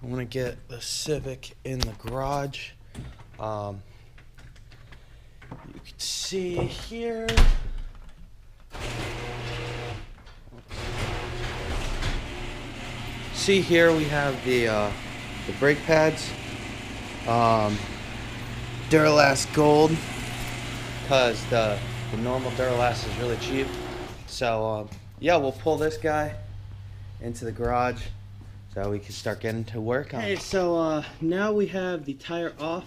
I want to get the Civic in the garage. You can see here. See here we have the brake pads. Duralast Gold, because the normal Duralast is really cheap. So yeah, we'll pull this guy into the garage so we can start getting to work on it. Okay, so now we have the tire off.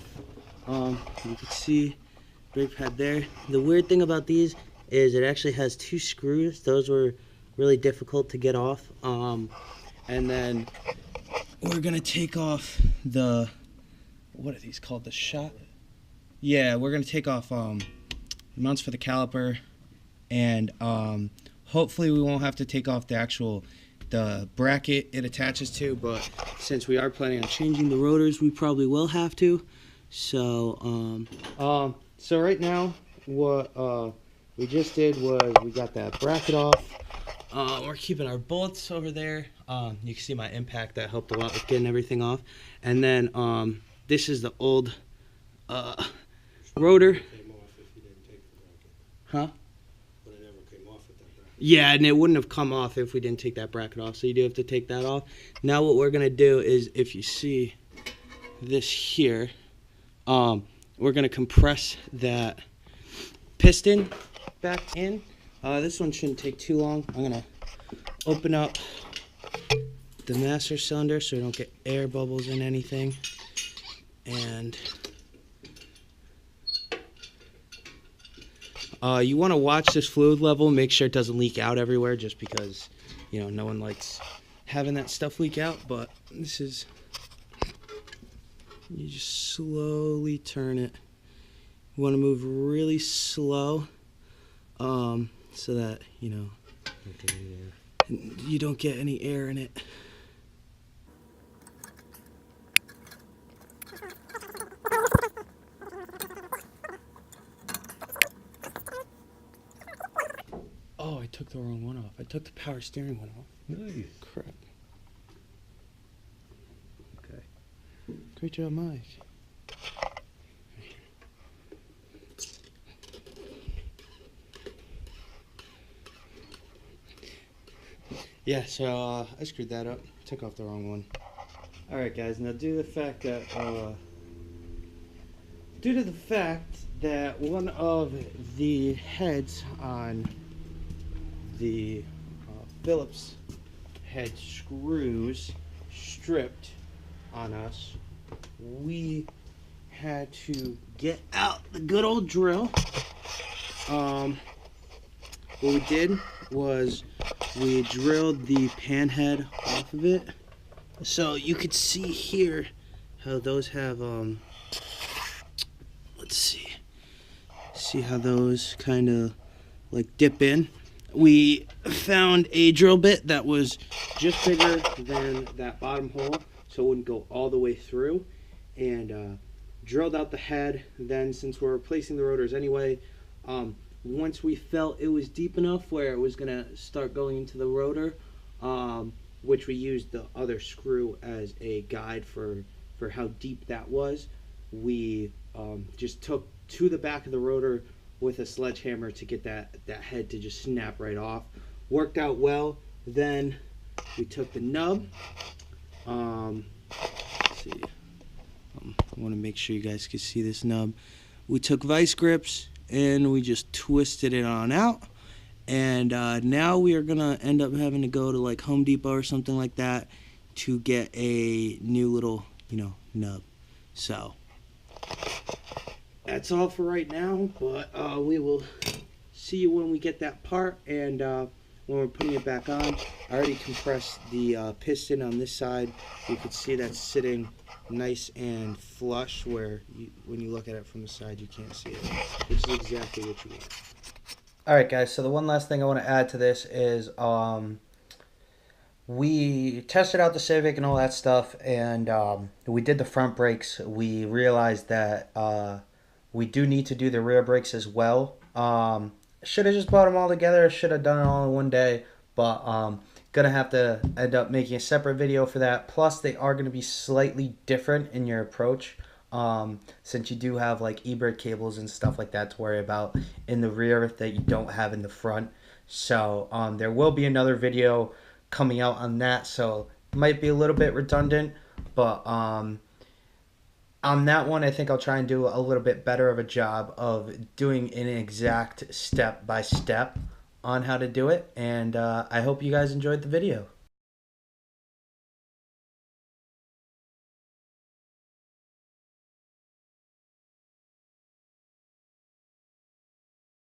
You can see brake pad there. The weird thing about these is it actually has two screws. Those were really difficult to get off. And then we're gonna take off the, what are these called? The shot? Yeah, we're gonna take off mounts for the caliper, and hopefully we won't have to take off the bracket it attaches to, but since we are planning on changing the rotors, we probably will have to. So so right now what we just did was we got that bracket off. We're keeping our bolts over there. You can see my impact, that helped a lot with getting everything off. And then this is the old rotor. Huh? But it never came off with that bracket. Yeah, and it wouldn't have come off if we didn't take that bracket off. So you do have to take that off. Now what we're gonna do is, if you see this here, we're gonna compress that piston back in. This one shouldn't take too long. I'm gonna open up the master cylinder so we don't get air bubbles in anything. And you want to watch this fluid level, make sure it doesn't leak out everywhere, just because, you know, no one likes having that stuff leak out. But this is, you just slowly turn it. You want to move really slow, so that, you know, you don't get any air in it. Oh, I took the wrong one off. I took the power steering one off. Nice. Crap. Okay. Great job, Mike. Yeah, so I screwed that up. Took off the wrong one. Alright guys, now due to the fact that one of the heads on the Phillips head screws stripped on us, we had to get out the good old drill. What we did was we drilled the pan head off of it. So you could see here how those have, let's see how those kind of like dip in. We found a drill bit that was just bigger than that bottom hole, so it wouldn't go all the way through, and drilled out the head. Then, since we're replacing the rotors anyway, once we felt it was deep enough where it was gonna start going into the rotor, which we used the other screw as a guide for how deep that was, we just took to the back of the rotor with a sledgehammer to get that head to just snap right off. Worked out well. Then we took the nub. Let's see. I want to make sure you guys can see this nub. We took vice grips and we just twisted it on out. And now we are gonna end up having to go to like Home Depot or something like that to get a new little, you know, nub. So that's all for right now, but we will see you when we get that part, and when we're putting it back on. I already compressed the piston on this side. You can see that's sitting nice and flush, where when you look at it from the side you can't see it, which is exactly what you want. Alright guys, so the one last thing I want to add to this is we tested out the Civic and all that stuff, and we did the front brakes. We realized that we do need to do the rear brakes as well. Should have just bought them all together. Should have done it all in one day, but gonna have to end up making a separate video for that. Plus, they are gonna be slightly different in your approach, since you do have like eBird cables and stuff like that to worry about in the rear that you don't have in the front. So there will be another video coming out on that, so it might be a little bit redundant, but on that one I think I'll try and do a little bit better of a job of doing an exact step by step on how to do it. And I hope you guys enjoyed the video.